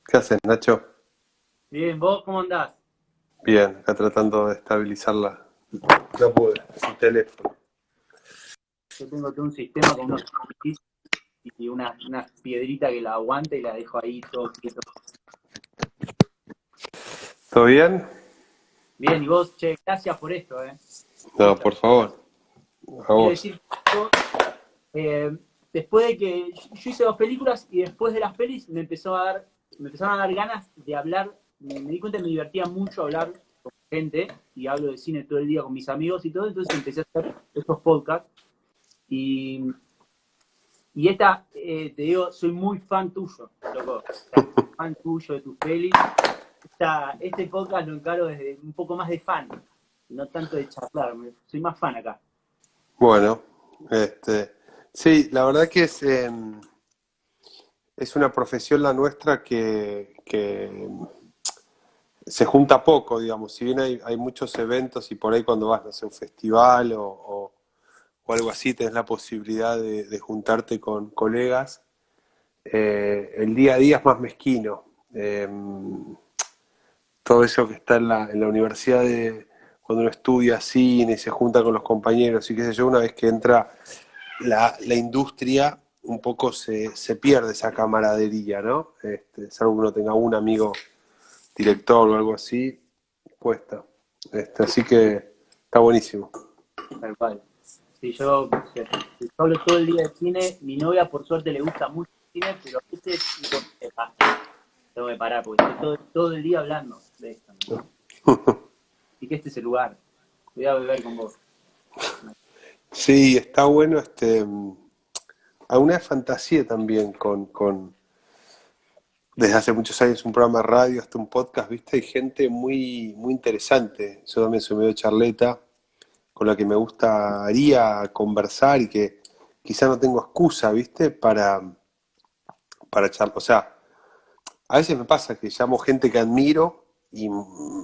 ¿Qué haces, Nacho? Bien, ¿vos cómo andás? Bien, acá tratando de estabilizarla. No pude, el teléfono. Yo tengo todo un sistema con unos clips y una piedrita que la aguanta y la dejo ahí todo quieto. ¿Todo bien? Bien, y vos, che, gracias por esto, No, Posta. por favor, a Quiero vos. decir, yo, eh, después de que yo hice dos películas y después de las pelis me empezaron a dar ganas de hablar, me di cuenta que me divertía mucho hablar con gente y hablo de cine todo el día con mis amigos y todo, entonces empecé a hacer estos podcasts y te digo, soy muy fan tuyo, loco. O sea, fan tuyo de tus pelis. Este podcast lo encaro desde un poco más de fan, no tanto de charlar. Soy más fan acá. Bueno, sí, la verdad que es una profesión la nuestra que se junta poco, digamos. Si bien hay muchos eventos y por ahí cuando vas, no sé, a un festival o algo así, tenés la posibilidad de juntarte con colegas. El día a día es más mezquino. Eh, Todo eso que está en la universidad cuando uno estudia cine y se junta con los compañeros y qué sé yo, una vez que entra la industria, un poco se pierde esa camaradería, ¿no? Salvo que uno tenga un amigo director o algo así, cuesta. Así que está buenísimo. Tal cual. Si yo hablo todo el día de cine, mi novia por suerte le gusta mucho el cine, pero a veces digo, basta, tengo que parar porque estoy todo el día hablando de esto. ¿Entendés? Y que este es el lugar. Voy a beber con vos. Sí, está bueno. Alguna fantasía también desde hace muchos años un programa de radio hasta un podcast, ¿viste? Hay gente muy, muy interesante. Yo también soy medio charleta, con la que me gustaría conversar y que quizá no tengo excusa, ¿viste? Para charlar. O sea, a veces me pasa que llamo gente que admiro y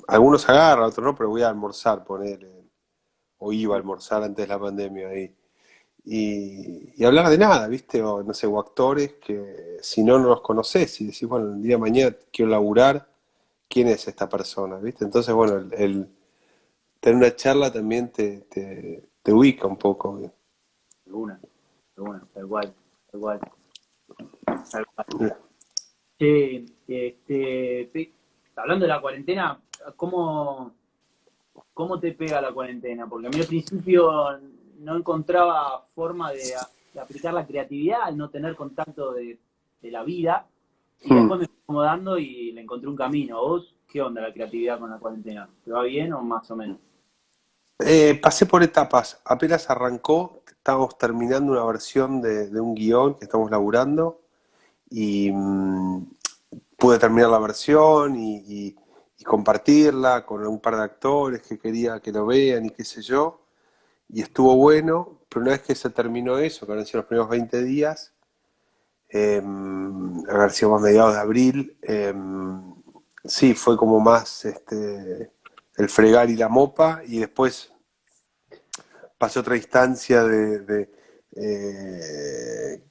algunos agarran, otros no, pero voy a almorzar, poner, o iba a almorzar antes de la pandemia y hablar de nada, ¿viste? O no sé, o actores que si no los conoces y decís, bueno, el día de mañana quiero laburar, ¿quién es esta persona? ¿Viste? Entonces, bueno, tener una charla también te ubica un poco. Alguna, alguna, tal cual, tal cual, tal cual. Che, hablando de la cuarentena, ¿cómo, ¿cómo te pega la cuarentena? Porque a mí al principio no encontraba forma de aplicar la creatividad al no tener contacto de la vida, y Hmm. después me fui acomodando y le encontré un camino. ¿Vos qué onda la creatividad con la cuarentena? ¿Te va bien o más o menos? Pasé por etapas. Apenas arrancó, estábamos terminando una versión de un guión que estamos laburando y pude terminar la versión y compartirla con un par de actores que quería que lo vean y qué sé yo. Y estuvo bueno, pero una vez que se terminó eso, que han sido los primeros 20 días, haber sido más mediados de abril, sí, fue como más el fregar y la mopa, y después pasé otra instancia de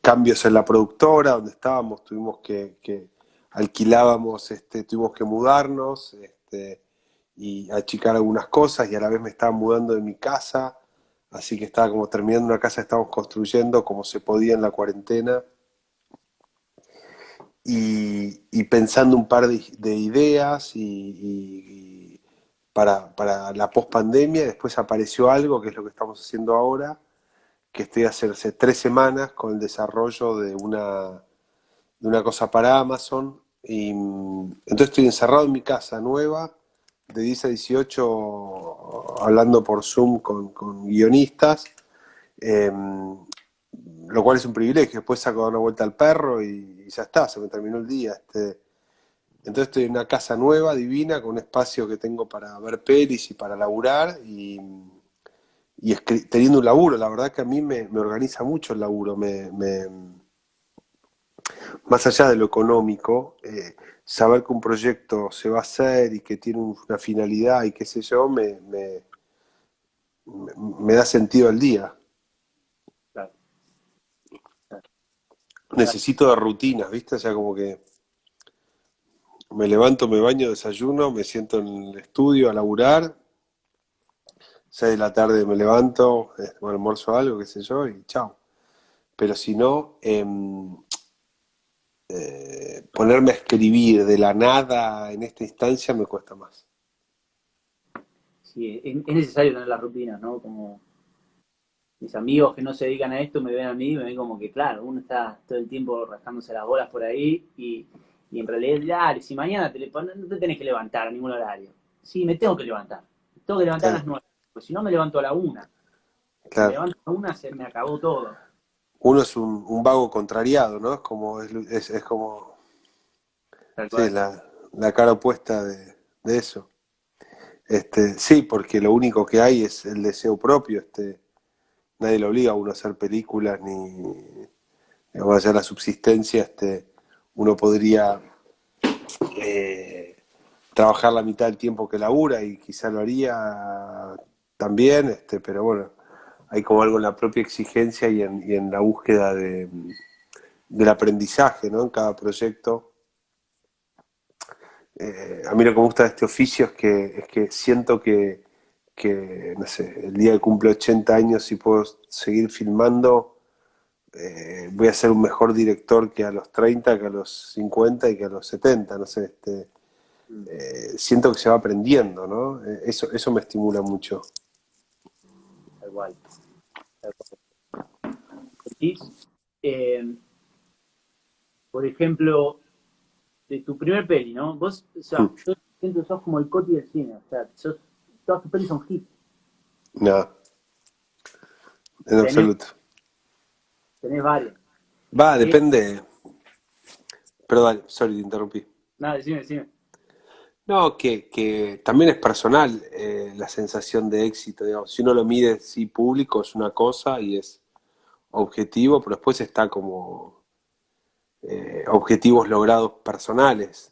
cambios en la productora donde estábamos, tuvimos que alquilábamos, tuvimos que mudarnos y achicar algunas cosas y a la vez me estaba mudando de mi casa, así que estaba como terminando una casa que estábamos construyendo como se podía en la cuarentena y pensando un par de ideas y para la pospandemia, después apareció algo que es lo que estamos haciendo ahora, que estoy hace 3 semanas con el desarrollo de una cosa para Amazon. Y entonces estoy encerrado en mi casa nueva, de 10 a 18, hablando por Zoom con guionistas, eh, lo cual es un privilegio. Después saco a dar una vuelta al perro y ya está, se me terminó el día. Entonces estoy en una casa nueva, divina, con un espacio que tengo para ver pelis y para laburar y teniendo un laburo. La verdad que a mí me organiza mucho el laburo, más allá de lo económico, saber que un proyecto se va a hacer y que tiene una finalidad y qué sé yo, me da sentido al día. Claro, claro, claro. Necesito de rutinas, ¿viste? O sea, como que Me levanto, me baño, desayuno, me siento en el estudio a laburar, 6 de la tarde me levanto, almuerzo algo, qué sé yo, y chao. Pero si no, ponerme a escribir de la nada en esta instancia me cuesta más. Sí, es necesario tener las rutinas, ¿no? Como mis amigos que no se dedican a esto me ven a mí y me ven como que, claro, uno está todo el tiempo rascándose las bolas por ahí y en realidad, dale, si mañana no te tenés que levantar a ningún horario. Sí, me tengo que levantar. Me tengo que levantar a las Claro, 9, porque si no me levanto a la 1. Si me claro. levanto a la 1 se me acabó todo. Uno es un vago contrariado, ¿no? Es como, Tal sí, cual. la cara opuesta de eso. Sí, porque lo único que hay es el deseo propio. Nadie le obliga a uno a hacer películas ni a hacer la subsistencia. Uno podría trabajar la mitad del tiempo que labura y quizá lo haría también, pero bueno, hay como algo en la propia exigencia y en la búsqueda del aprendizaje, ¿no? En cada proyecto. A mí lo que me gusta de este oficio es que siento que, no sé, el día que cumple 80 años y puedo seguir filmando, voy a ser un mejor director que a los 30, que a los 50 y que a los 70, no sé, siento que se va aprendiendo, ¿no? Eso me estimula mucho. Tal cual. Tal cual. Sentís, eh, por ejemplo, de tu primer peli, ¿no? Vos, o sea, yo siento que sos como el Coti del cine, o sea, todas tus pelis son hits. Nada, en Tenés, absoluto. tenés varias. Va, Eh, depende. Pero dale, sorry, te interrumpí. Nada, decime. No, que también es personal la sensación de éxito, digamos. Si uno lo mide sí público es una cosa y es objetivo, pero después está como objetivos logrados personales,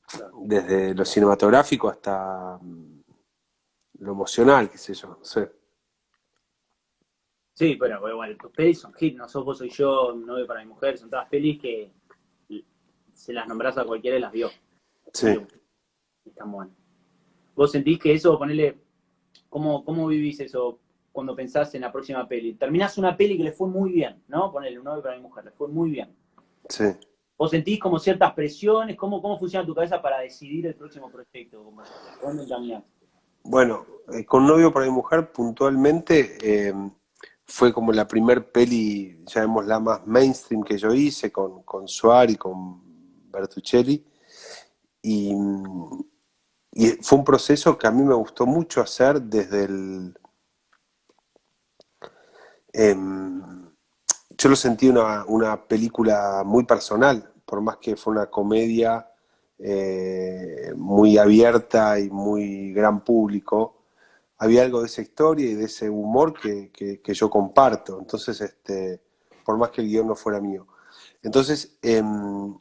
Claro. desde lo cinematográfico hasta lo emocional, qué sé yo, no sé. Sí, pero bueno, tus pelis son hits, no sos vos, soy yo, no veo para mi mujer, son todas pelis que se las nombrás a cualquiera y las vio. Sí. Y están buenas. ¿Vos sentís que eso, ponele, cómo vivís eso cuando pensás en la próxima peli? Terminás una peli que le fue muy bien, ¿no? Ponele, un novio para mi mujer, le fue muy bien. Sí. ¿Vos sentís como ciertas presiones? ¿Cómo funciona tu cabeza para decidir el próximo proyecto? Como, ¿dónde encaminás? Bueno, con Novio para mi mujer puntualmente fue como la primer peli, llamémosla más mainstream que yo hice con Suar y con Bertuccelli. Y, y fue un proceso que a mí me gustó mucho hacer desde yo lo sentí una película muy personal, por más que fue una comedia muy abierta y muy gran público, había algo de esa historia y de ese humor que yo comparto. Entonces, por más que el guión no fuera mío. Entonces, en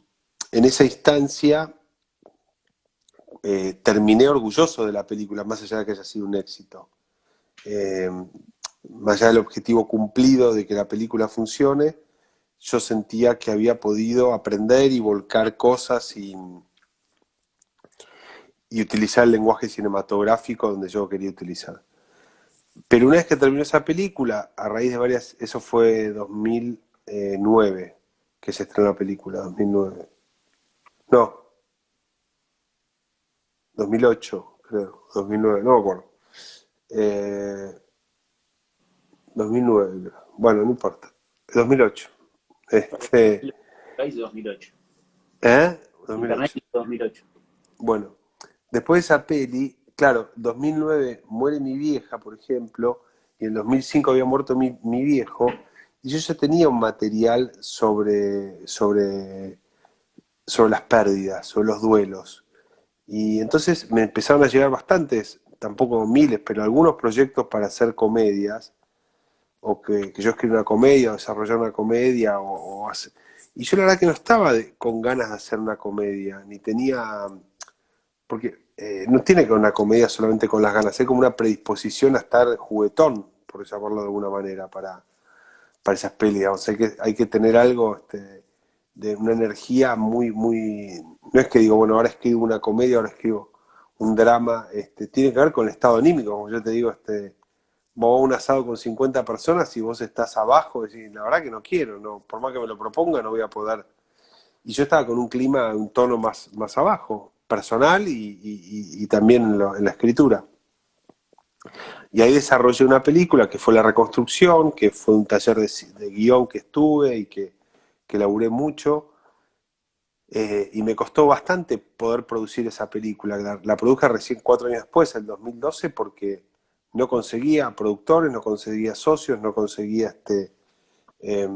esa instancia, terminé orgulloso de la película, más allá de que haya sido un éxito. Eh, Más allá del objetivo cumplido de que la película funcione, yo sentía que había podido aprender y volcar cosas y utilizar el lenguaje cinematográfico donde yo quería utilizar. Pero una vez que terminó esa película, a raíz de varias, eso fue 2009 que se estrenó la película, 2009. No, 2008, creo, 2009, no me acuerdo. Eh, 2009, creo. Bueno, no importa. 2008. Este, País de 2008. ¿Eh? Internet 2008. de 2008. Bueno, después de esa peli, claro, 2009 muere mi vieja, por ejemplo, y en 2005 había muerto mi viejo, y yo ya tenía un material sobre las pérdidas, sobre los duelos. Y entonces me empezaron a llegar bastantes, tampoco miles, pero algunos proyectos para hacer comedias, o que yo escriba una comedia, o desarrollar una comedia, y yo la verdad que no estaba con ganas de hacer una comedia, ni tenía, porque no tiene que ver una comedia solamente con las ganas, hay como una predisposición a estar juguetón, por llamarlo de alguna manera, para esas pelis, digamos. Hay que tener algo de una energía muy, muy... No es que digo, bueno, ahora escribo una comedia, ahora escribo un drama, tiene que ver con el estado anímico, como yo te digo, vos vas a un asado con 50 personas y vos estás abajo, decís, la verdad que no quiero, no, por más que me lo proponga no voy a poder. Y yo estaba con un clima, un tono más abajo, personal y también en la escritura. Y ahí desarrollé una película que fue La Reconstrucción, que fue un taller de guión que estuve y que laburé mucho. Y me costó bastante poder producir esa película. La produje recién 4 años después, en 2012, porque no conseguía productores, no conseguía socios, no conseguía eh,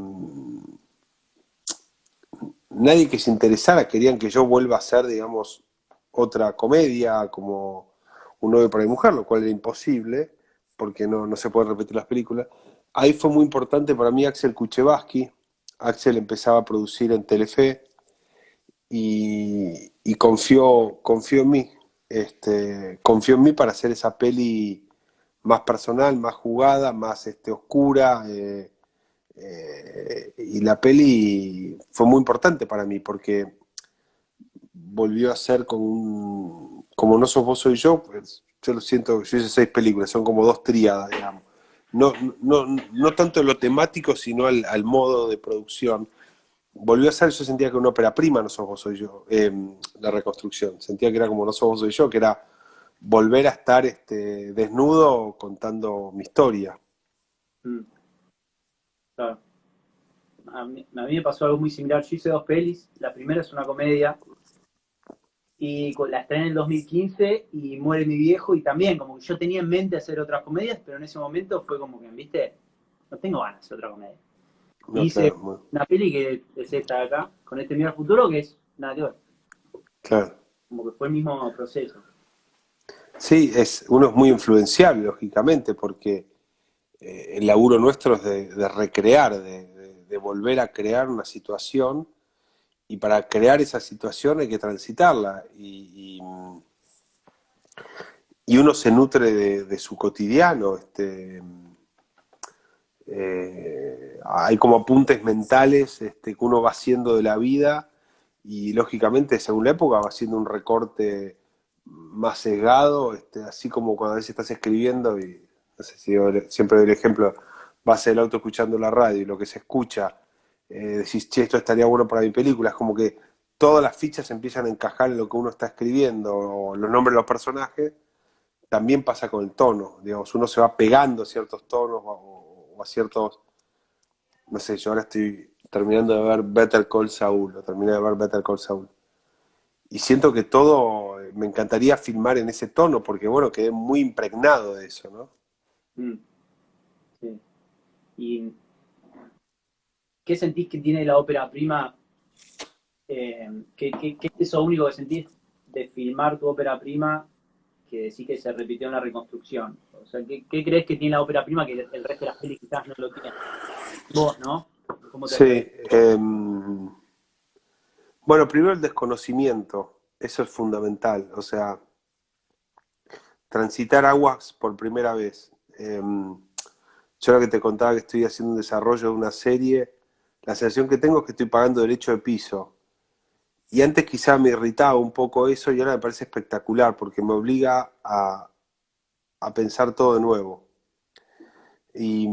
nadie que se interesara. Querían que yo vuelva a hacer, digamos, otra comedia como Un novio para mi mujer, lo cual era imposible, porque no se pueden repetir las películas. Ahí fue muy importante para mí Axel Kuchevaski. Axel empezaba a producir en Telefe y confió en mí. Confió en mí para hacer esa peli más personal, más jugada, más oscura. Y la peli fue muy importante para mí porque volvió a ser como No sos vos, soy yo. Pues, yo lo siento, yo hice 6 películas, son como 2 tríadas, digamos. No tanto en lo temático, sino al modo de producción. Volvió a ser, yo sentía que una ópera prima, No sos vos, soy yo, La Reconstrucción. Sentía que era como No sos vos, soy yo, que era volver a estar desnudo contando mi historia. Mm, claro. A mí me pasó algo muy similar. Yo hice dos pelis. La primera es una comedia y la estrené en el 2015 y muere mi viejo y también como que yo tenía en mente hacer otras comedias, pero en ese momento fue como que, viste, no tengo ganas de hacer otra comedia. Y No, hice claro, una peli que es esta de acá, con este Miedo al Futuro, que es nada que ver. claro. Como que fue el mismo proceso. Sí, uno es muy influenciable, lógicamente, porque el laburo nuestro es de recrear, de volver a crear una situación, y para crear esa situación hay que transitarla, y uno se nutre de su cotidiano. Hay como apuntes mentales que uno va haciendo de la vida, y lógicamente según la época va haciendo un recorte más sesgado, así como cuando a veces estás escribiendo y, no sé si siempre doy el ejemplo, vas en el auto escuchando la radio y lo que se escucha, decís, che, esto estaría bueno para mi película. Es como que todas las fichas empiezan a encajar en lo que uno está escribiendo, o los nombres de los personajes. También pasa con el tono, digamos, uno se va pegando a ciertos tonos o a ciertos, no sé, yo ahora estoy terminando de ver Better Call Saul, o terminé de ver Better Call Saul. Y siento que todo, me encantaría filmar en ese tono, porque bueno, quedé muy impregnado de eso, ¿no? Mm, sí. ¿Y qué sentís que tiene la ópera prima? ¿Qué es eso único que sentís de filmar tu ópera prima que decís que se repitió en la reconstrucción? O sea, ¿qué crees que tiene la ópera prima que el resto de las pelis quizás no lo tiene? Vos, ¿no? ¿Cómo te Sí, atreves? bueno, primero el desconocimiento, eso es fundamental, o sea, transitar aguas por primera vez. Yo ahora que te contaba que estoy haciendo un desarrollo de una serie, la sensación que tengo es que estoy pagando derecho de piso. Y antes quizá me irritaba un poco eso, y ahora me parece espectacular porque me obliga a pensar todo de nuevo. Y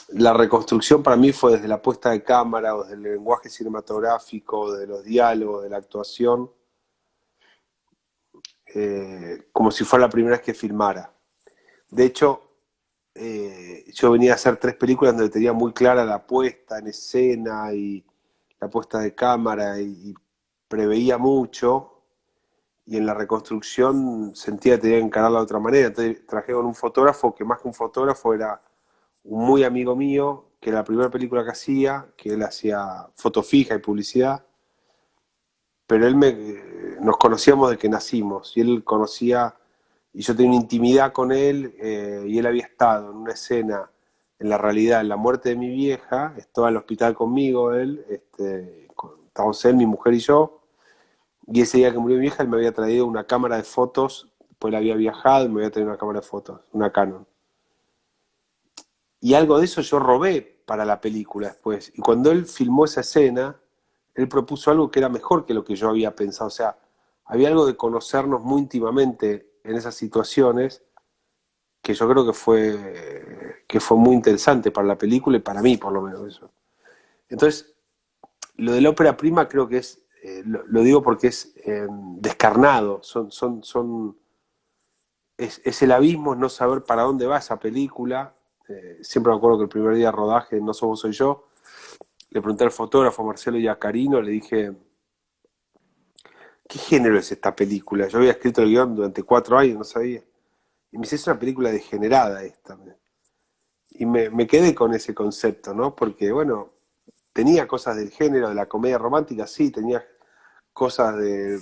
la reconstrucción para mí fue desde la puesta de cámara, o desde el lenguaje cinematográfico, de los diálogos, de la actuación, como si fuera la primera vez que filmara. De hecho, yo venía a hacer 3 películas donde tenía muy clara la puesta en escena y la puesta de cámara, y preveía mucho, y en la reconstrucción sentía que tenía que encararla de otra manera. Entonces traje con un fotógrafo que más que un fotógrafo era un muy amigo mío, que era la primera película que hacía, que él hacía foto fija y publicidad, pero nos conocíamos de que nacimos, y él conocía, y yo tenía una intimidad con él, y él había estado en una escena, en la realidad, en la muerte de mi vieja, estaba en el hospital conmigo, él, estábamos él, mi mujer y yo, y ese día que murió mi vieja, él me había traído una cámara de fotos, pues él había viajado y me había traído una cámara de fotos, una Canon. Y algo de eso yo robé para la película después. Y cuando él filmó esa escena, él propuso algo que era mejor que lo que yo había pensado. O sea, había algo de conocernos muy íntimamente en esas situaciones que yo creo que fue muy interesante para la película y para mí, por lo menos eso. Entonces, lo de la ópera prima creo que es, lo digo porque es descarnado, es el abismo, es no saber para dónde va esa película. Siempre me acuerdo que el primer día de rodaje, No Sos Vos Soy Yo, le pregunté al fotógrafo Marcelo Iacarino, le dije, ¿qué género es esta película? Yo había escrito el guión durante 4 años, no sabía. Y me dice, es una película degenerada esta. Y me quedé con ese concepto, ¿no? Porque, bueno, tenía cosas del género, de la comedia romántica, sí, tenía cosas de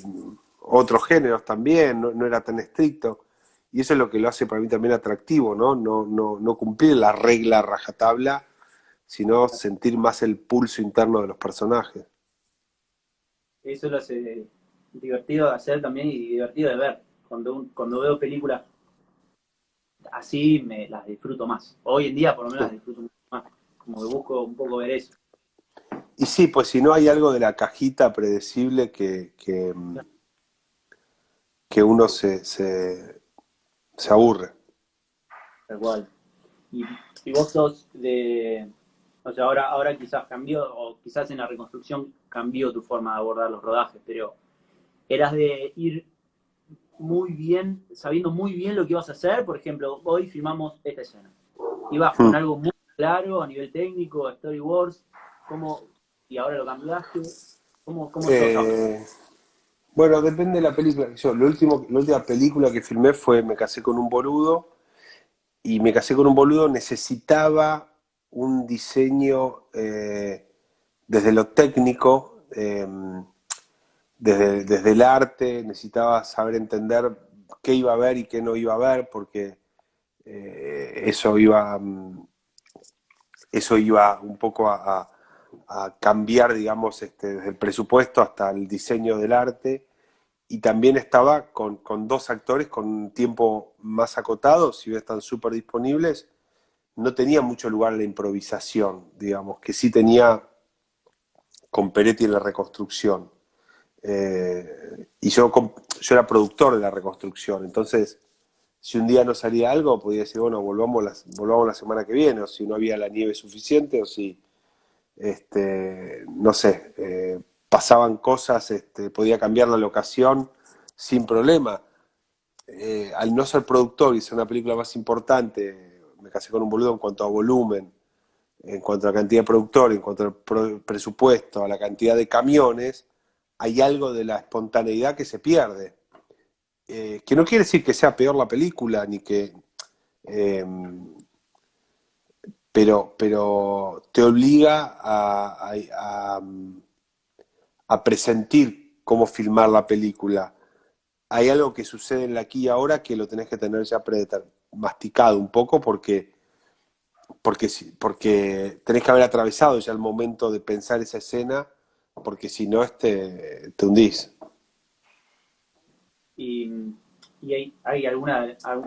otros géneros también, no era tan estricto. Y eso es lo que lo hace para mí también atractivo, ¿no? No cumplir la regla rajatabla, sino sentir más el pulso interno de los personajes. Eso lo hace divertido de hacer también y divertido de ver. Cuando veo películas así, me las disfruto más. Hoy en día, por lo menos, las disfruto mucho más. Como que busco un poco ver eso. Y sí, pues si no hay algo de la cajita predecible que uno se aburre. Tal cual. Y, y vos sos de. O sea, ahora quizás cambió, o quizás en la reconstrucción cambió tu forma de abordar los rodajes, pero eras de ir muy bien, sabiendo muy bien lo que ibas a hacer. Por ejemplo, hoy filmamos esta escena. Ibas con Hmm. algo muy claro a nivel técnico, storyboards, ¿cómo, y ahora lo cambiaste? ¿Cómo sos ahora? Eh, bueno, depende de la película. La última película que filmé fue Me casé con un boludo, y Me casé con un boludo necesitaba un diseño desde lo técnico, desde el arte, necesitaba saber entender qué iba a ver y qué no iba a ver, porque eso eso iba un poco a cambiar, digamos, desde el presupuesto hasta el diseño del arte. Y también estaba con dos actores con un tiempo más acotado, si bien están súper disponibles, no tenía mucho lugar a la improvisación, digamos, que sí tenía con Peretti en la reconstrucción. Y yo era productor de la reconstrucción, entonces si un día no salía algo, podía decir, bueno, volvamos la semana que viene, o si no había la nieve suficiente, o si, no sé, pasaban cosas, podía cambiar la locación sin problema. Al no ser productor y ser una película más importante, Me casé con un boludo en cuanto a volumen, en cuanto a la cantidad de productores, en cuanto al presupuesto, a la cantidad de camiones, hay algo de la espontaneidad que se pierde. Que no quiere decir que sea peor la película, ni que. eh, pero te obliga a presentir cómo filmar la película. Hay algo que sucede en la aquí y ahora que lo tenés que tener ya masticado un poco porque tenés que haber atravesado ya el momento de pensar esa escena, porque si no te hundís. Y, y hay de las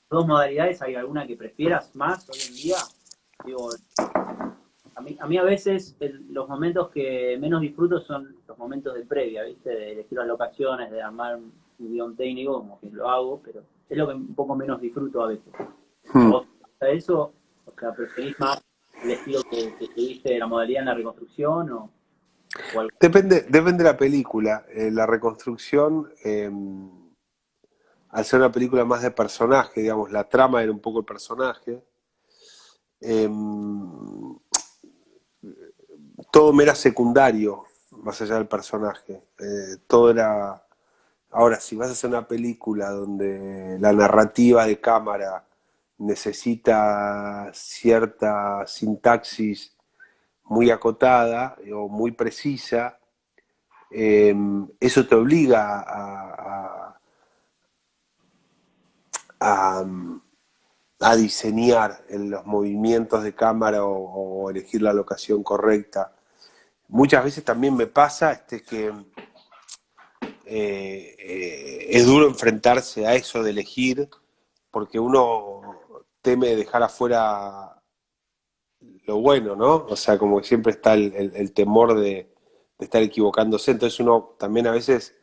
dos modalidades, ¿hay alguna que prefieras más hoy en día? Digo, a mí a veces los momentos que menos disfruto son los momentos de previa, ¿viste? De elegir las locaciones, de armar un guión técnico, como que lo hago, pero es lo que un poco menos disfruto a veces. ¿A Hmm. vos te gusta eso? O sea, ¿preferís más el estilo que tuviste de la modalidad en la reconstrucción o algo? Depende de la película. La reconstrucción, al ser una película más de personaje, digamos, la trama era un poco el personaje, eh, todo me era secundario, más allá del personaje. Todo era. Ahora, si vas a hacer una película donde la narrativa de cámara necesita cierta sintaxis muy acotada o muy precisa, eso te obliga a, a diseñar en los movimientos de cámara o elegir la locación correcta. Muchas veces también me pasa que es duro enfrentarse a eso de elegir, porque uno teme dejar afuera lo bueno, ¿no? O sea, como que siempre está el temor de estar equivocándose. Entonces uno también a veces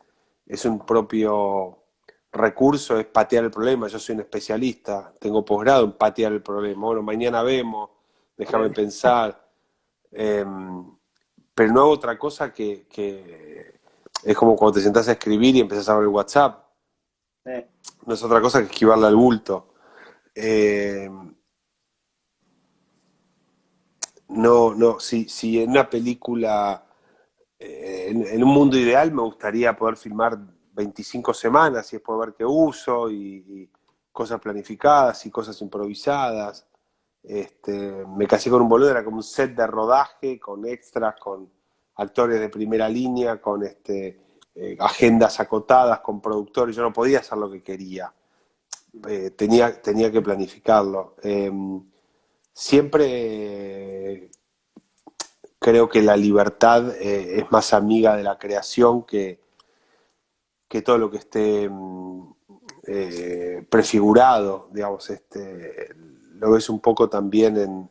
es un propio recurso, es patear el problema. Yo soy un especialista, tengo posgrado en patear el problema. Bueno, mañana vemos, déjame pensar. Pero no hago otra cosa que es como cuando te sentás a escribir y empezás a ver el WhatsApp. No es otra cosa que esquivarle al bulto. Si en una película, en un mundo ideal me gustaría poder filmar 25 semanas y después ver qué uso y cosas planificadas y cosas improvisadas. Me casé con un boludo, era como un set de rodaje con extras, con actores de primera línea, con agendas acotadas, con productores. Yo no podía hacer lo que quería. Tenía que planificarlo. Siempre creo que la libertad es más amiga de la creación que todo lo que esté prefigurado, digamos. Lo ves un poco también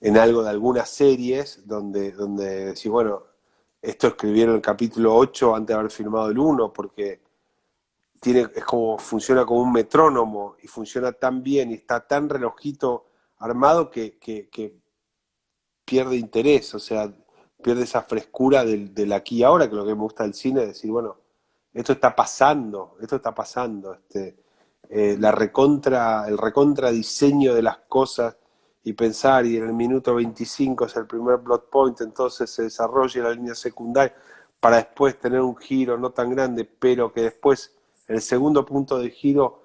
en algo de algunas series donde decís, bueno, esto escribieron el capítulo 8 antes de haber filmado el 1 porque es como, funciona como un metrónomo y funciona tan bien y está tan relojito armado que pierde interés, o sea, pierde esa frescura del aquí y ahora, que es lo que me gusta del cine, es decir, bueno, esto está pasando, el recontra diseño de las cosas y pensar, y en el minuto 25 es el primer plot point, entonces se desarrolla la línea secundaria para después tener un giro no tan grande, pero que después, en el segundo punto de giro,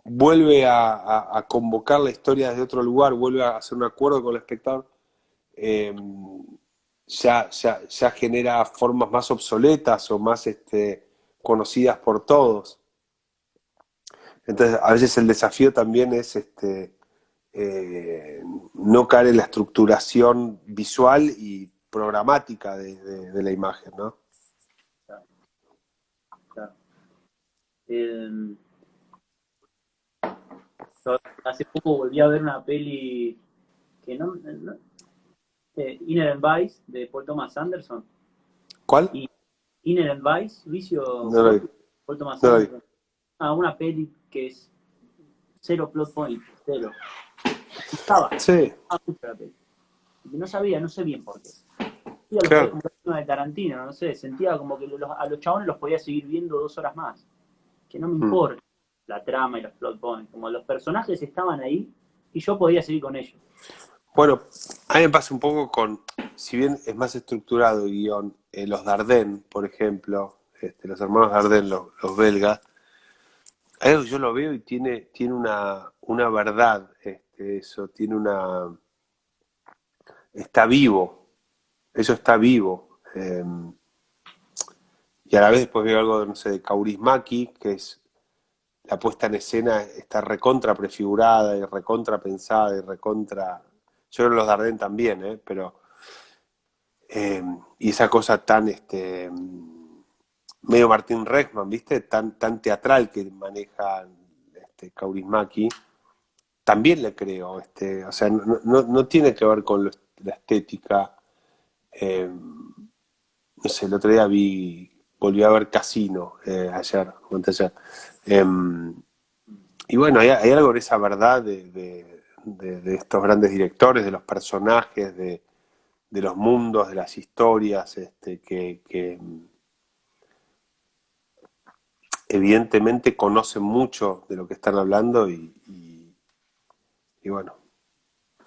vuelve a convocar la historia desde otro lugar, vuelve a hacer un acuerdo con el espectador. eh, ya genera formas más obsoletas o más conocidas por todos. Entonces, a veces el desafío también es no caer en la estructuración visual y programática de la imagen, ¿no? Claro, claro. Eh, Hace poco volví a ver una peli que Inherent Vice de Paul Thomas Anderson. ¿Cuál? Y Inherent Vice, Vicio No lo vi. Propio, Paul Thomas No lo vi. Anderson. Una peli que es cero plot point, cero. Gustaba Sí, mucho la peli. Y no sé bien por qué. Sentía claro. como una de Tarantino, no sé, sentía como que a los chabones los podía seguir viendo 2 horas más. Que no me importa la trama y los plot points, como los personajes estaban ahí y yo podía seguir con ellos. Bueno, a mí me pasa un poco con, si bien es más estructurado el guión, los Dardenne, por ejemplo, los hermanos Dardenne, los belgas, hay algo que yo lo veo y tiene una verdad, eso, está vivo, eso está vivo. Y a la vez después veo algo, no sé, de Kaurismäki, que es la puesta en escena, está recontra prefigurada y recontra pensada y recontra... Yo creo que los Dardenne también, pero... y esa cosa tan, medio Martín Reckman, ¿viste? Tan teatral que maneja Kaurismäki, también le creo, o sea, no tiene que ver con la estética. No sé, el otro día volví a ver Casino, ayer, o anteayer. Y bueno, hay algo de esa verdad de estos grandes directores, de los personajes, de los mundos, de las historias, que evidentemente conocen mucho de lo que están hablando y bueno,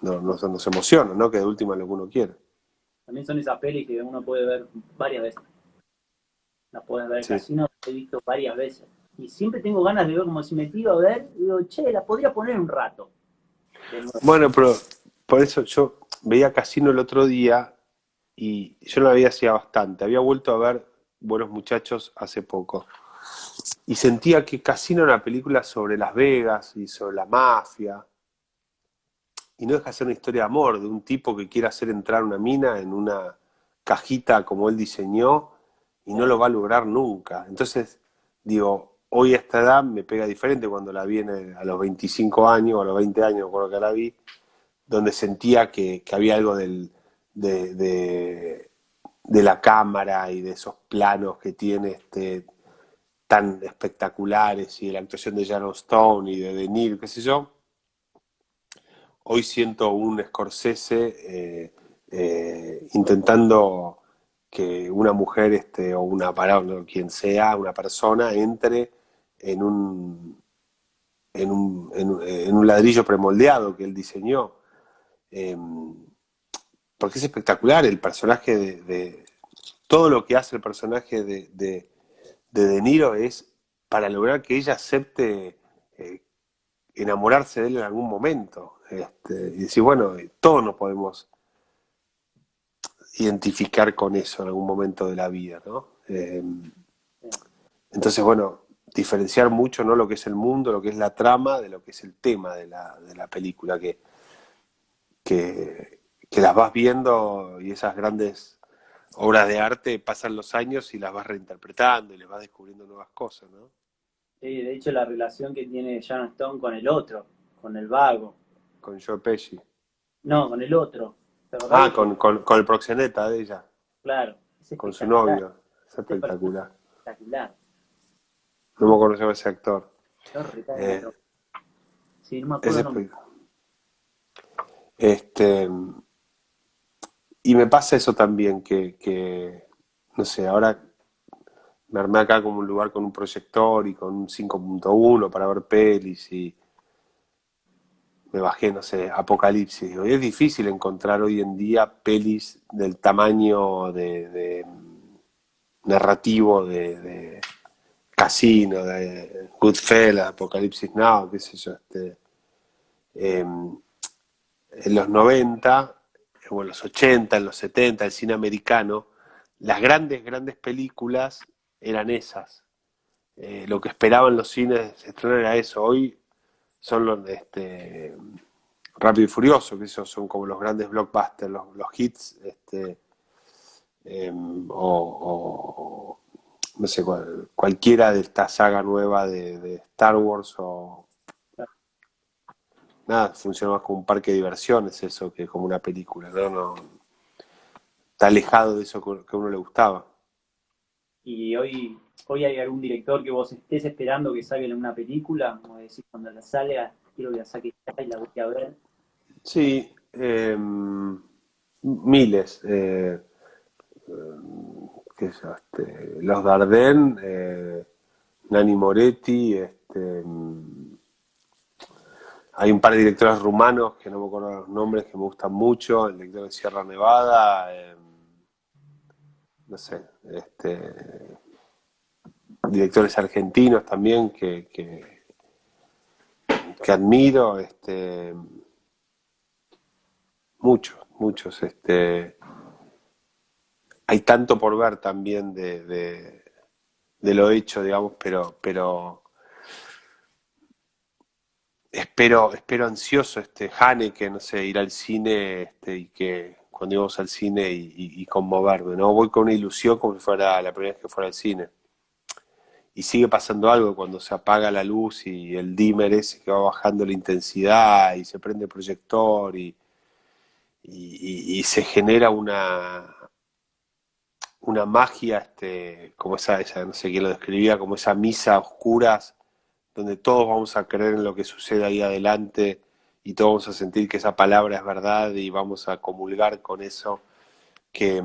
nos emociona, ¿no? Que de última es lo que uno quiere. También son esas pelis que uno puede ver varias veces. Las puedes ver, Sí. Casino he visto varias veces. Y siempre tengo ganas de ver, como si me tiro a ver, y digo, che, la podría poner un rato. Bueno, pero por eso yo veía Casino el otro día y yo no la veía hacía bastante. Había vuelto a ver Buenos Muchachos hace poco. Y sentía que Casino era una película sobre Las Vegas y sobre la mafia. Y no deja de ser una historia de amor, de un tipo que quiere hacer entrar una mina en una cajita como él diseñó y no lo va a lograr nunca. Entonces, digo, hoy a esta edad me pega diferente cuando la vi a los 25 años o a los 20 años, por lo que la vi, donde sentía que había algo de de la cámara y de esos planos que tiene tan espectaculares, y de la actuación de Sharon Stone y de Niro, qué sé yo. Hoy siento un Scorsese intentando que una mujer o no, quien sea, una persona, entre en un ladrillo premoldeado que él diseñó. Eh, Porque es espectacular el personaje todo lo que hace el personaje de Niro es para lograr que ella acepte enamorarse de él en algún momento. Y decir, bueno, todos nos podemos identificar con eso en algún momento de la vida, ¿no? Entonces, bueno, diferenciar mucho, ¿no?, lo que es el mundo, lo que es la trama, de lo que es el tema de la película, que, que las vas viendo, y esas grandes obras de arte pasan los años y las vas reinterpretando y les vas descubriendo nuevas cosas, ¿no? Sí, de hecho, la relación que tiene Sharon Stone con el otro, con el vago. Con Joe Pesci. No, con el otro. ¿Te acordás Ah, que con el proxeneta de ella, claro, es con su espectacular. novio. Es Este personaje espectacular. es espectacular. No me acuerdo cómo se llama ese actor. Lo recae de Eh, loco. Sí, no me es acuerdo el nombre. Este, y me pasa eso también, no sé, ahora me armé acá como un lugar con un proyector y con un 5.1 para ver pelis, y me bajé, no sé, Apocalipsis. Digo, y es difícil encontrar hoy en día pelis del tamaño de narrativo de Casino, de Goodfellas, Apocalipsis Now, qué sé yo. En los 90, o en los 80, en los 70, el cine americano, las grandes, grandes películas eran esas. Lo que esperaban los cines de estrenar era eso. Hoy son los Rápido y Furioso, que esos son como los grandes blockbusters, los hits, o no sé, cualquiera de esta saga nueva de Star Wars, o nada, funciona más como un parque de diversiones eso que como una película, no está alejado de eso que a uno le gustaba. Y hoy hay algún director que vos estés esperando que salga en una película, como decís, cuando la salga, quiero que la saque ya y la voy a ver. Sí, miles. Qué sé yo, los Dardenne, Nani Moretti, hay un par de directores rumanos que no me acuerdo los nombres, que me gustan mucho, el director de Sierra Nevada, no sé, directores argentinos también que admiro, muchos, muchos, hay tanto por ver también de lo hecho, digamos, pero espero ansioso Haneke, no sé, ir al cine, y que cuando íbamos al cine y conmoverme, ¿no? Voy con una ilusión como si fuera la primera vez que fuera al cine. Y sigue pasando algo cuando se apaga la luz y el dimmer ese que va bajando la intensidad y se prende el proyector y se genera una magia, como esa, no sé quién lo describía, como esa misa a oscuras, donde todos vamos a creer en lo que sucede ahí adelante y todos vamos a sentir que esa palabra es verdad y vamos a comulgar con eso, que,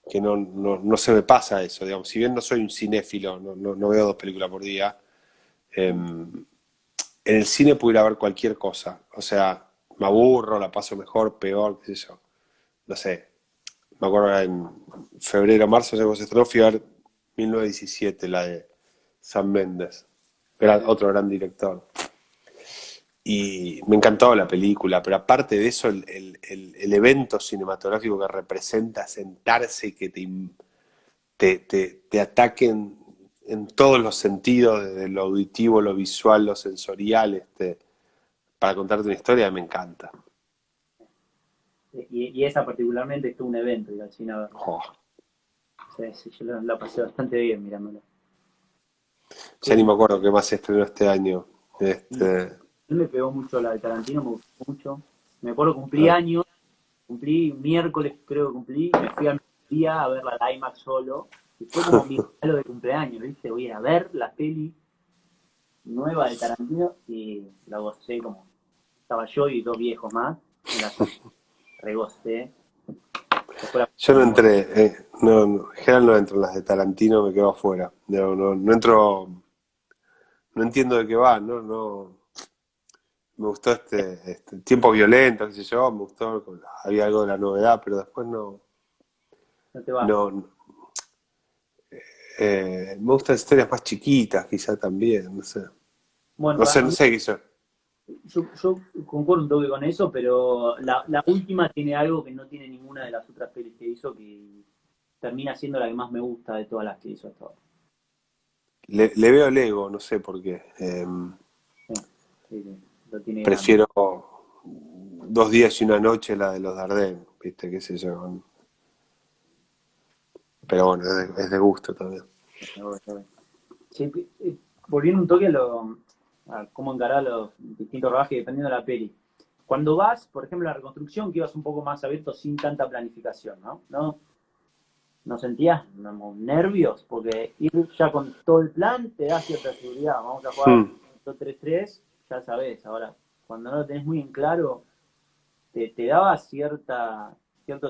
que no se me pasa eso, digamos. Si bien no soy un cinéfilo, no veo 2 películas por día, en el cine puedo ir a ver cualquier cosa. O sea, me aburro, la paso mejor, peor, qué sé yo. No sé, me acuerdo en febrero, marzo, cuando se estrenó, fui a ver 1917, la de Sam Mendes, otro gran director. Y me encantó la película, pero aparte de eso, el evento cinematográfico que representa sentarse y que te ataquen en todos los sentidos, desde lo auditivo, lo visual, lo sensorial, para contarte una historia, me encanta. Y esa particularmente es todo un evento, ir al cine a verla. Oh, Sí, sí, yo la pasé bastante bien mirándola. ya ni Sí, me acuerdo qué más se estrenó este año. y Este, él me pegó mucho la de Tarantino, me gustó mucho. Me acuerdo cumplí ah, años cumplí, miércoles creo que cumplí, me fui al día a ver la IMAX solo, y fue como mi regalo de cumpleaños, ¿viste? Voy a ir a ver la peli nueva de Tarantino y la gocé como estaba yo y dos viejos más en la sala, regocé. Después Yo no entré, en general no entro en las de Tarantino, me quedo afuera. No entro, no entiendo de qué va, me gustó este tiempo violento, qué sé yo, me gustó, había algo de la novedad, pero después no te va. no, me gustan historias más chiquitas, quizá también, no sé. Bueno, a No mí, sé qué hizo. yo concuerdo un toque con eso, pero la última tiene algo que no tiene ninguna de las otras pelis que hizo, que termina siendo la que más me gusta de todas las que hizo hasta ahora. Le veo el ego, no sé por qué. Sí, sí, sí, lo tiene grande. Prefiero 2 días y una noche la de los Dardenne, viste, qué sé yo. Pero bueno, es de gusto también. Sí, volviendo un toque a cómo encarar los distintos rodajes dependiendo de la peli. Cuando vas, por ejemplo, a la reconstrucción, que ibas un poco más abierto sin tanta planificación, ¿no? ¿No sentías nervios? Porque ir ya con todo el plan te da cierta seguridad. Vamos a jugar Hmm. 3-3, ya sabes. Ahora, cuando no lo tenés muy en claro, te daba cierto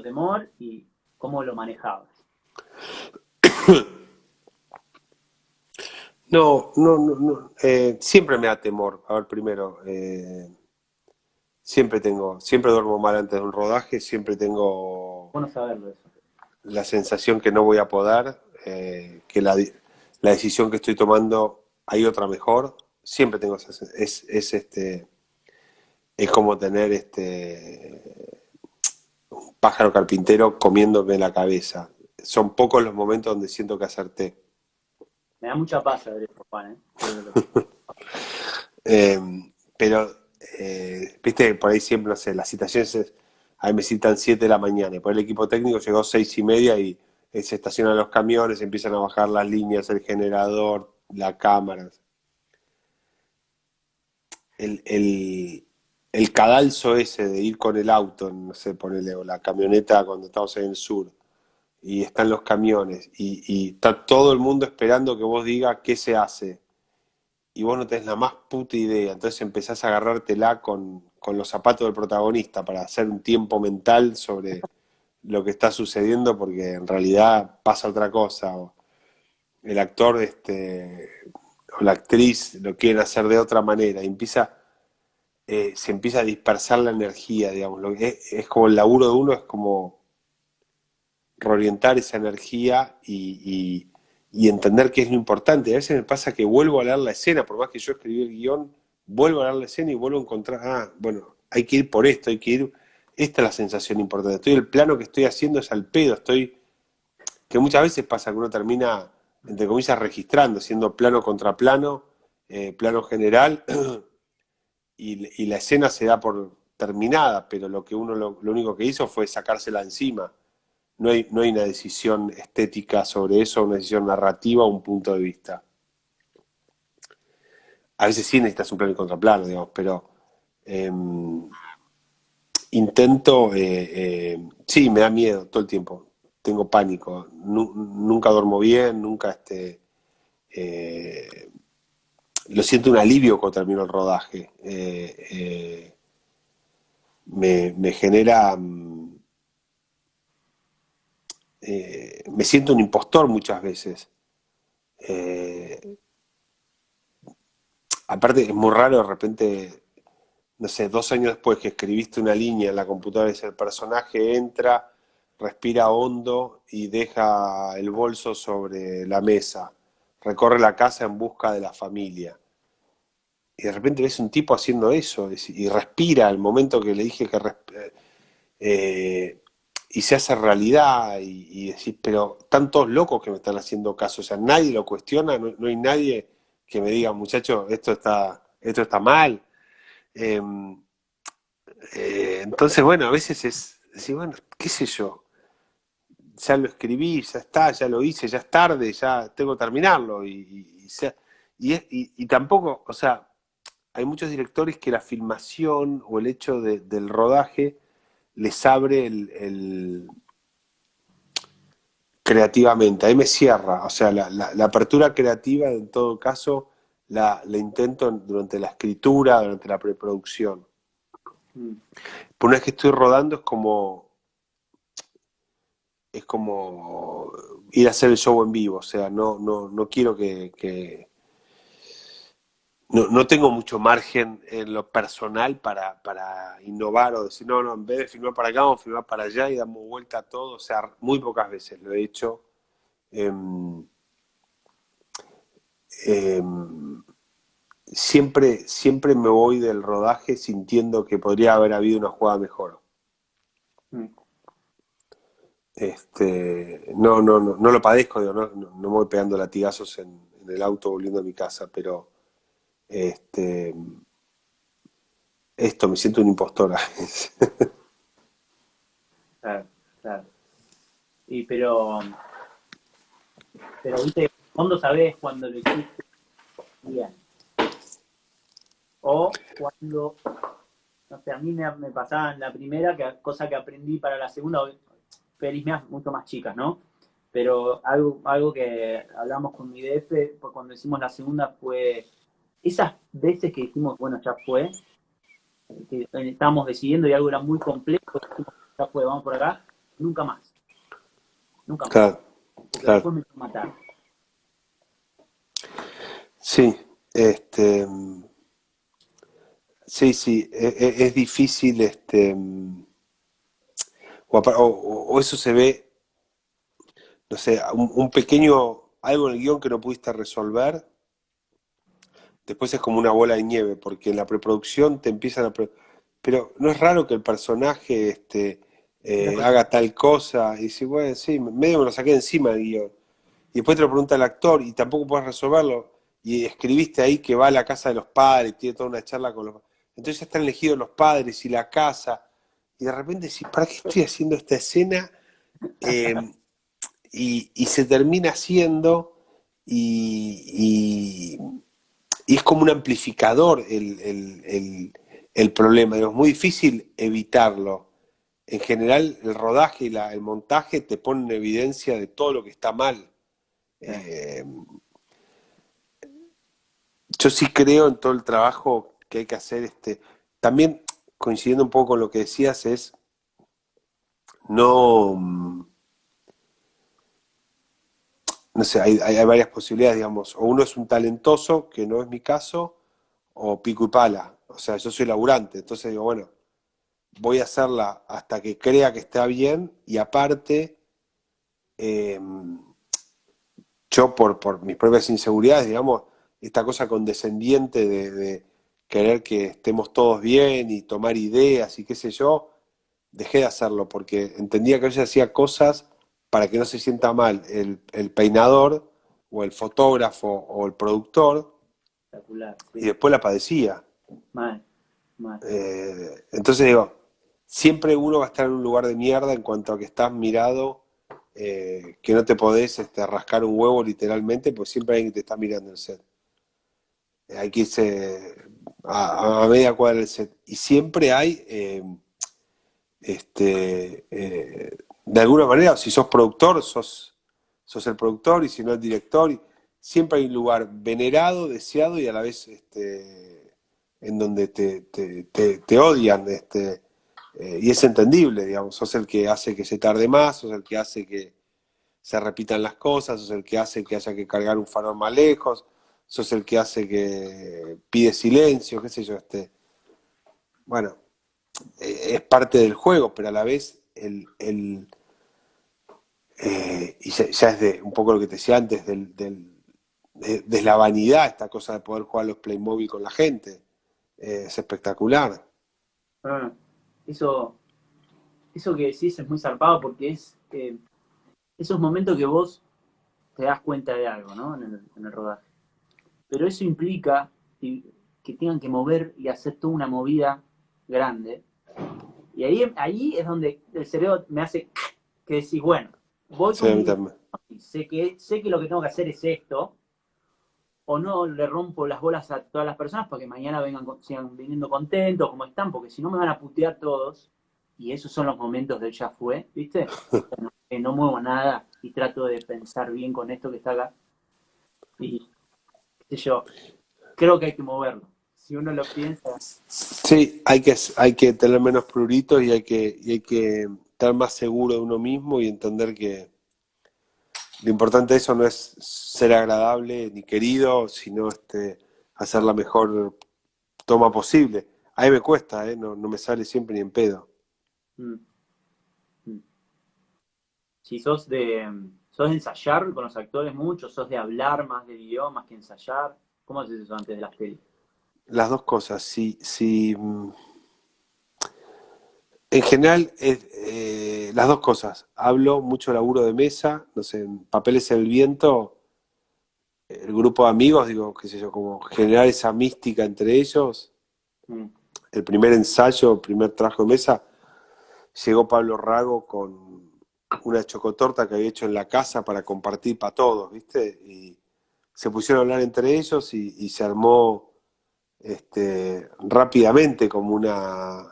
temor y cómo lo manejabas. Siempre me da temor. A ver, primero, siempre duermo mal antes de un rodaje, siempre tengo Bueno saberlo eso. la sensación que no voy a poder, que la decisión que estoy tomando hay otra mejor. Siempre tengo esa es como tener un pájaro carpintero comiéndome la cabeza. Son pocos los momentos donde siento que acerté. Me da mucha paz saber eso, Juan, ¿eh? Eh, pero, viste, por ahí siempre, no sé, las citaciones, ahí me citan 7 de la mañana, y por el equipo técnico llegó 6:30 y se estacionan los camiones, empiezan a bajar las líneas, el generador, la cámara. El cadalso ese de ir con el auto, no sé, ponele, o la camioneta cuando estamos en el sur, y están los camiones, y está todo el mundo esperando que vos digas qué se hace y vos no tenés la más puta idea, entonces empezás a agarrártela con los zapatos del protagonista para hacer un tiempo mental sobre lo que está sucediendo porque en realidad pasa otra cosa, o el actor o la actriz lo quieren hacer de otra manera, y se empieza a dispersar la energía, digamos, es como el laburo de uno, es como reorientar esa energía y entender qué es lo importante. A veces me pasa que vuelvo a leer la escena, por más que yo escribí el guión, vuelvo a leer la escena y vuelvo a encontrar, bueno, hay que ir por esto, hay que ir, esta es la sensación importante. El plano que estoy haciendo es al pedo, que muchas veces pasa que uno termina, entre comillas, registrando, siendo plano contra plano, plano general, y la escena se da por terminada, pero lo que uno lo único que hizo fue sacársela encima. No hay una decisión estética sobre eso, una decisión narrativa o un punto de vista. A veces sí necesitas un plano y contraplano, digamos, pero eh, intento, sí, me da miedo todo el tiempo, tengo pánico, nunca duermo bien, nunca eh, lo siento un alivio cuando termino el rodaje. Me genera, me siento un impostor muchas veces. Eh, Aparte es muy raro de repente, no sé, 2 años después que escribiste una línea en la computadora, el personaje entra, respira hondo y deja el bolso sobre la mesa, recorre la casa en busca de la familia. Y de repente ves un tipo haciendo eso y respira al momento que le dije que y se hace realidad y decís, pero están todos locos que me están haciendo caso, o sea, nadie lo cuestiona, no hay nadie que me diga, muchacho, esto está mal. Eh, entonces, bueno, a veces es decir, bueno, qué sé yo, ya lo escribí, ya está, ya lo hice, ya es tarde, ya tengo que terminarlo. Y tampoco, o sea, hay muchos directores que la filmación o el hecho del rodaje les abre creativamente, ahí me cierra, o sea, la apertura creativa en todo caso la intento durante la escritura, durante la preproducción. Mm. Pero una vez que estoy rodando es como ir a hacer el show en vivo, o sea, no quiero no tengo mucho margen en lo personal para innovar o decir, no, en vez de filmar para acá, vamos a filmar para allá y damos vuelta a todo, o sea, muy pocas veces lo he hecho. Em, em, siempre me voy del rodaje sintiendo que podría haber habido una jugada mejor. Mm. No lo padezco, digo, no me voy pegando latigazos en el auto volviendo a mi casa, pero este, me siento un impostor a veces. Claro, claro. Y pero viste, en el fondo sabés cuando lo hiciste bien. O cuando, no sé, a mí me pasaba en la primera, cosa que aprendí para la segunda, pelis mías mucho más chicas, ¿no? Pero algo que hablamos con mi DF pues cuando hicimos la segunda fue esas veces que dijimos, bueno, ya fue, que estábamos decidiendo y algo era muy complejo, dijimos, ya fue, vamos por acá, nunca más, nunca más, Claro, porque claro. después me iba a matar. Sí, este, sí, es difícil, o eso se ve, no sé, un pequeño, algo en el guión que no pudiste resolver, después es como una bola de nieve, porque en la preproducción te empiezan pero no es raro que el personaje haga tal cosa, y si bueno, sí, medio me lo saqué encima del guión. Y después te lo pregunta el actor y tampoco puedes resolverlo. Y escribiste ahí que va a la casa de los padres, tiene toda una charla con los padres. Entonces ya están elegidos los padres y la casa. Y de repente decís, ¿para qué estoy haciendo esta escena? Eh, y se termina haciendo y, y es como un amplificador el problema. Es muy difícil evitarlo. En general, el rodaje y el montaje te ponen en evidencia de todo lo que está mal. Sí. Eh, yo sí creo en todo el trabajo que hay que hacer. También, coincidiendo un poco con lo que decías, es no, no sé, hay varias posibilidades, digamos. O uno es un talentoso, que no es mi caso, o pico y pala. O sea, yo soy laburante, entonces digo, bueno, voy a hacerla hasta que crea que está bien y aparte, eh, yo por mis propias inseguridades, digamos, esta cosa condescendiente de querer que estemos todos bien y tomar ideas y qué sé yo, dejé de hacerlo porque entendía que a veces hacía cosas para que no se sienta mal el peinador o el fotógrafo o el productor Espectacular, y sí. después la padecía. Mal, mal. Entonces digo, siempre uno va a estar en un lugar de mierda en cuanto a que estás mirado, que no te podés rascar un huevo literalmente, pues siempre hay alguien que te está mirando el set. Hay que irse a media cuadra del set. Y siempre hay, de alguna manera, si sos productor, sos el productor, y si no el director, siempre hay un lugar venerado, deseado y a la vez en donde te odian, y es entendible, digamos, sos el que hace que se tarde más, sos el que hace que se repitan las cosas, sos el que hace que haya que cargar un farol más lejos, sos el que hace que pide silencio, qué sé yo, bueno, es parte del juego, pero a la vez y ya es de un poco lo que te decía antes, de la vanidad, esta cosa de poder jugar los Playmobil con la gente. Es espectacular. Ah, eso, eso que decís es muy zarpado porque es esos momentos que vos te das cuenta de algo, ¿no? En el rodaje. Pero eso implica que tengan que mover y hacer toda una movida grande. Y ahí es donde el cerebro me hace que decís, bueno, voy Sí, con a mí mi también. sé que lo que tengo que hacer es esto, o no le rompo las bolas a todas las personas para que mañana sigan viniendo contentos como están, porque si no me van a putear todos y esos son los momentos del ya fue, ¿viste? No muevo nada y trato de pensar bien con esto que está acá. Y qué sé yo, creo que hay que moverlo. Si uno lo piensa, Sí, hay que tener menos pruritos y hay que estar más seguro de uno mismo y entender que lo importante de eso no es ser agradable ni querido, sino hacer la mejor toma posible. A mí me cuesta, no me sale siempre ni en pedo. mm, mm. Si sos de ensayar con los actores mucho, sos de hablar más de guión, más que ensayar, ¿cómo haces eso antes de las pelis? Las dos cosas, en general, las dos cosas. Hablo mucho laburo de mesa, no sé, en Papeles en el Viento, el grupo de amigos, digo, qué sé yo, como generar esa mística entre ellos. Mm, El primer ensayo, el primer trabajo de mesa, llegó Pablo Rago con una chocotorta que había hecho en la casa para compartir para todos, ¿viste? Y se pusieron a hablar entre ellos y se armó rápidamente como una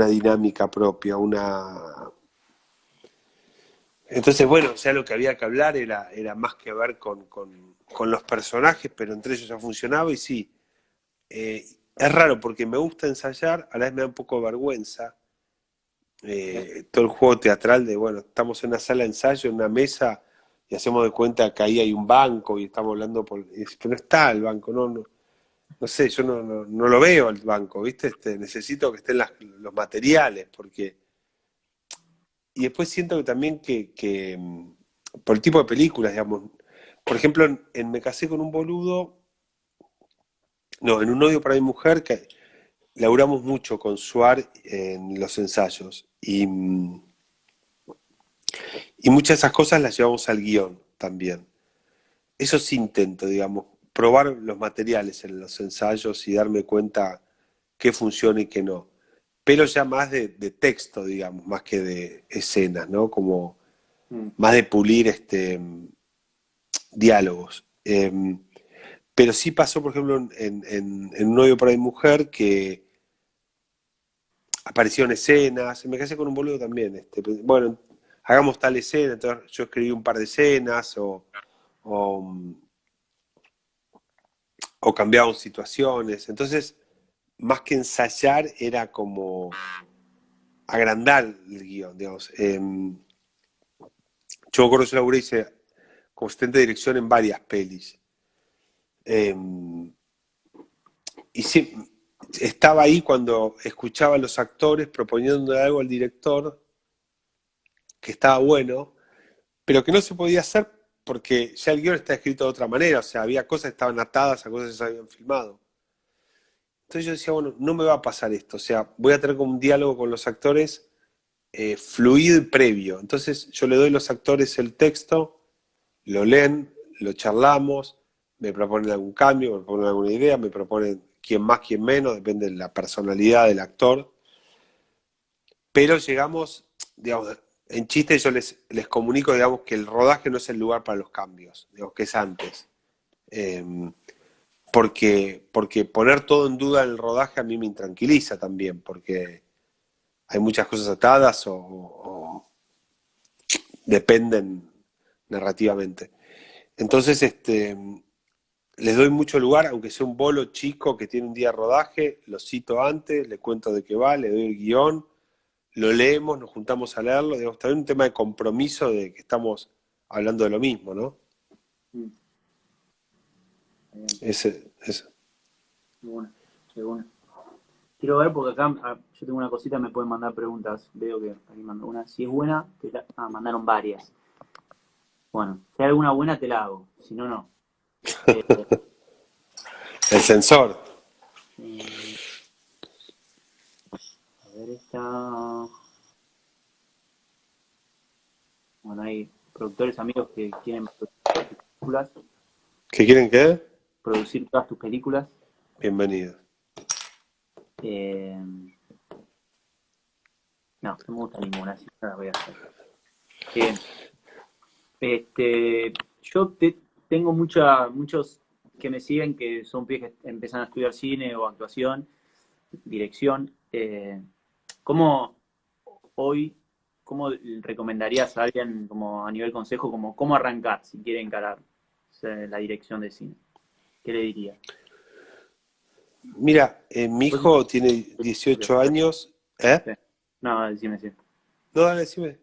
dinámica propia, una... Entonces, bueno, ya lo que había que hablar era más que ver con los personajes, pero entre ellos ya funcionaba y sí, es raro porque me gusta ensayar, a la vez me da un poco de vergüenza, todo el juego teatral de, bueno, estamos en una sala de ensayo, en una mesa, y hacemos de cuenta que ahí hay un banco y estamos hablando pero no está el banco, no sé, yo no lo veo el banco, ¿viste? Necesito que estén los materiales, porque... Y después siento que también por el tipo de películas, digamos, por ejemplo, en Me casé con un boludo, no, en Un odio para mi mujer, que laburamos mucho con Suar en los ensayos, y muchas de esas cosas las llevamos al guión también. Eso sí intento, digamos, probar los materiales en los ensayos y darme cuenta qué funciona y qué no. Pero ya más de texto, digamos, más que de escenas, ¿no? Como mm, más de pulir diálogos. Pero sí pasó, por ejemplo, en Un novio para mi mujer, que aparecieron escenas, me casé con un boludo también, bueno, hagamos tal escena, entonces yo escribí un par de escenas o, o cambiamos situaciones, entonces más que ensayar era como agrandar el guión, digamos. Yo me acuerdo que yo laburé, hice como asistente de dirección en varias pelis. Eh, y sí, estaba ahí cuando escuchaba a los actores proponiendo algo al director que estaba bueno, pero que no se podía hacer porque ya el guión está escrito de otra manera, o sea, había cosas que estaban atadas a cosas que se habían filmado. Entonces yo decía, bueno, no me va a pasar esto, o sea, voy a tener como un diálogo con los actores fluido y previo. Entonces yo le doy a los actores el texto, lo leen, lo charlamos, me proponen algún cambio, me proponen alguna idea, me proponen quién más, quién menos, depende de la personalidad del actor. Pero llegamos, digamos, en chiste yo les comunico, digamos, que el rodaje no es el lugar para los cambios, digamos, que es antes. Eh, porque poner todo en duda en el rodaje a mí me intranquiliza también, porque hay muchas cosas atadas o dependen narrativamente. Entonces, les doy mucho lugar, aunque sea un bolo chico que tiene un día de rodaje, lo cito antes, le cuento de qué va, le doy el guión, lo leemos, nos juntamos a leerlo, digamos, también un tema de compromiso de que estamos hablando de lo mismo, ¿no? mm, bien, Ese. qué bueno, qué bueno. Quiero ver porque acá yo tengo una cosita, me pueden mandar preguntas. Veo que alguien mandó una. Si es buena, mandaron varias. Bueno, si hay alguna buena, te la hago. Si no, no. Eh, El sensor. eh, a ver, esta. Bueno, hay productores amigos que quieren ¿Qué quieren que? producir todas tus películas. Bienvenido. Eh, no, no me gusta ninguna, así que no las voy a hacer. Eh, tengo muchos que me siguen que son pibes que empiezan a estudiar cine o actuación, dirección. ¿Cómo hoy, cómo recomendarías a alguien como a nivel consejo, como cómo arrancar si quiere encarar la dirección de cine? ¿Qué le diría? Mira, mi Vos hiciste hijo tiene un 18 proceso. años. ¿Eh? Sí. No, decime, sí. No, dale, decime.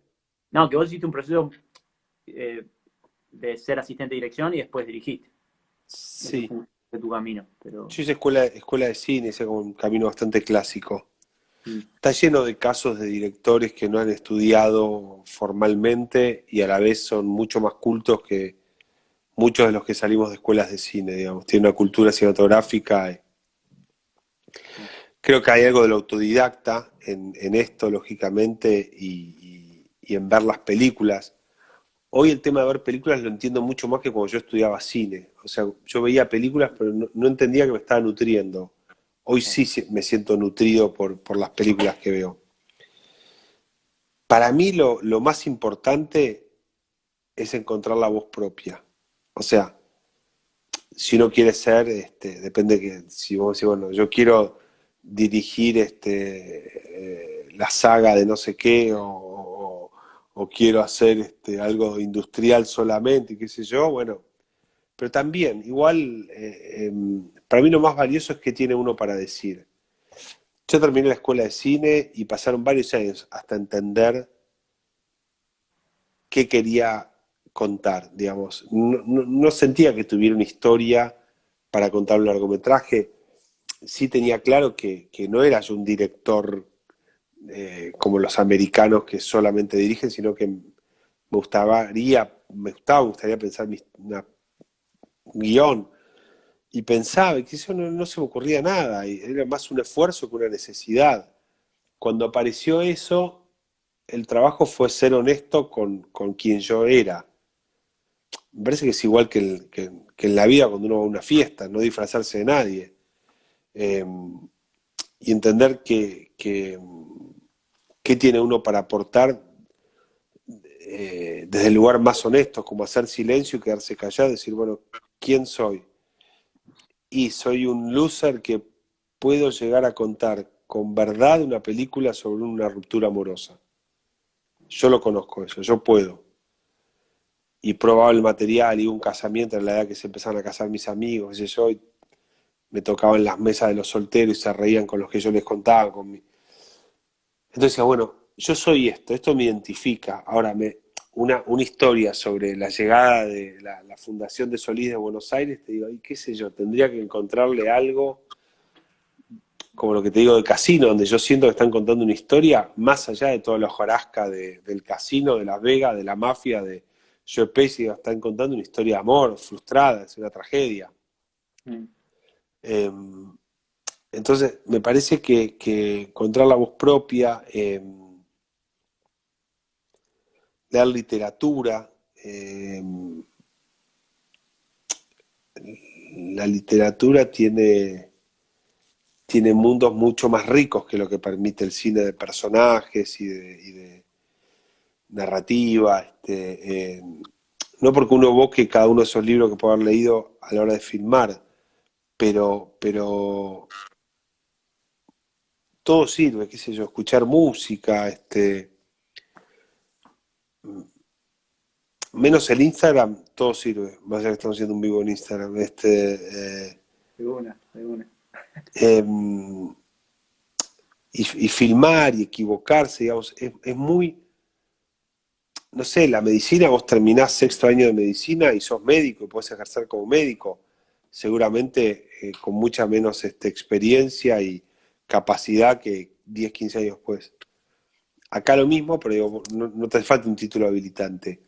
No, que vos hiciste un proceso eh, de ser asistente de dirección y después dirigiste. Ese Sí, fue tu camino, pero... yo hice escuela de cine, hice como un camino bastante clásico. mm, Está lleno de casos de directores que no han estudiado formalmente y a la vez son mucho más cultos que muchos de los que salimos de escuelas de cine, digamos. Tienen una cultura cinematográfica. Creo que hay algo del autodidacta en esto, lógicamente, y en ver las películas. Hoy el tema de ver películas lo entiendo mucho más que cuando yo estudiaba cine. O sea, yo veía películas, pero no entendía que me estaba nutriendo. Hoy sí me siento nutrido por las películas que veo. Para mí lo más importante es encontrar la voz propia. O sea, si uno quiere ser, depende que si vos decís, bueno, yo quiero dirigir la saga de no sé qué, o quiero hacer algo industrial solamente, y qué sé yo, bueno, pero también, igual, para mí lo más valioso es qué tiene uno para decir. Yo terminé la escuela de cine y pasaron varios años hasta entender qué quería contar, digamos. No sentía que tuviera una historia para contar un largometraje. Sí tenía claro que no era yo un director como los americanos que solamente dirigen, sino que me gustaría pensar un guión. Y pensaba, y que eso no se me ocurría nada, y era más un esfuerzo que una necesidad. Cuando apareció eso, el trabajo fue ser honesto con quien yo era. Me parece que es igual que en la vida cuando uno va a una fiesta, no disfrazarse de nadie. Eh, y entender qué tiene uno para aportar desde el lugar más honesto, como hacer silencio y quedarse callado, decir, bueno, ¿quién soy? Y soy un loser que puedo llegar a contar con verdad una película sobre una ruptura amorosa. Yo lo conozco eso, yo puedo. Y probaba el material y un casamiento en la edad que se empezaron a casar mis amigos, y yo me tocaban las mesas de los solteros y se reían con los que yo les contaba. Entonces decía, bueno, yo soy esto me identifica. Ahora, una historia sobre la llegada de la fundación de Solís de Buenos Aires, te digo, y qué sé yo, tendría que encontrarle algo, como lo que te digo de Casino, donde yo siento que están contando una historia más allá de toda la hojarasca del casino, de Las Vegas, de la mafia, de Joe Pesci, están contando una historia de amor frustrada, es una tragedia. mm, Eh, entonces, me parece que encontrar la voz propia, leer literatura, la literatura tiene mundos mucho más ricos que lo que permite el cine de personajes y de narrativa. No porque uno evoque cada uno de esos libros que puede haber leído a la hora de filmar, pero todo sirve, qué sé yo, escuchar música, menos el Instagram, todo sirve. Más allá que estamos haciendo un vivo en Instagram. de una. Eh, y filmar y equivocarse, digamos, es muy, no sé, la medicina, vos terminás sexto año de medicina y sos médico y podés ejercer como médico, seguramente con mucha menos experiencia y capacidad que 10 15 años después. Acá lo mismo, pero digo, no te hace falta un título habilitante,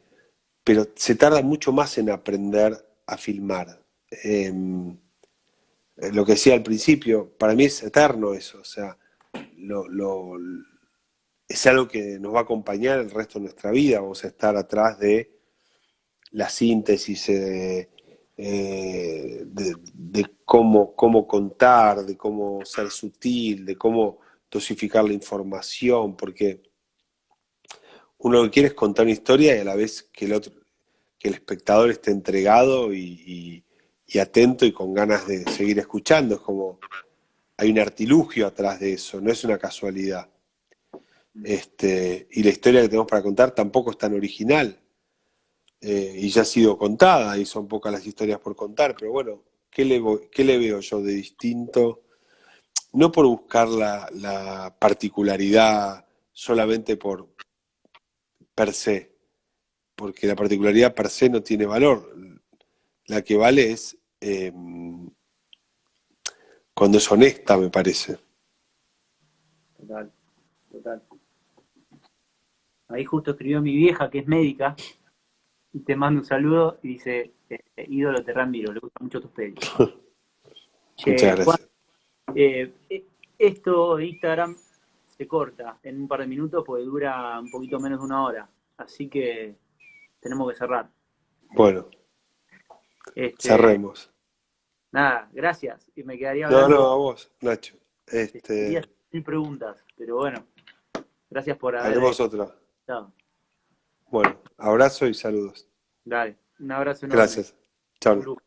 pero se tarda mucho más en aprender a filmar. Lo que decía al principio, para mí es eterno eso, o sea, lo, lo, es algo que nos va a acompañar el resto de nuestra vida, vamos a estar atrás de la síntesis de cómo contar, de cómo ser sutil, de cómo dosificar la información, porque uno lo que quiere es contar una historia y a la vez que el espectador esté entregado y atento y con ganas de seguir escuchando. Es como hay un artilugio atrás de eso, no es una casualidad. Y la historia que tenemos para contar tampoco es tan original. Y ya ha sido contada, y son pocas las historias por contar, pero bueno, qué le veo yo de distinto? No por buscar la particularidad solamente por per se, porque la particularidad per se no tiene valor. La que vale es cuando es honesta, me parece. Total, total. Ahí justo escribió mi vieja, que es médica, y te mando un saludo y dice, ídolo, te admiro, le gustan mucho tus pelis. Muchas Juan, gracias. eh, esto de Instagram se corta en un par de minutos porque dura un poquito menos de una hora. Así que tenemos que cerrar. Bueno, Este, cerremos. nada, gracias. Y me quedaría No, no, hablando a vos, Nacho. días sin preguntas. Pero bueno, gracias por haber Haremos otra. estado. Bueno, abrazo y saludos. Dale, un abrazo enorme. Gracias. Chao. Un lujo.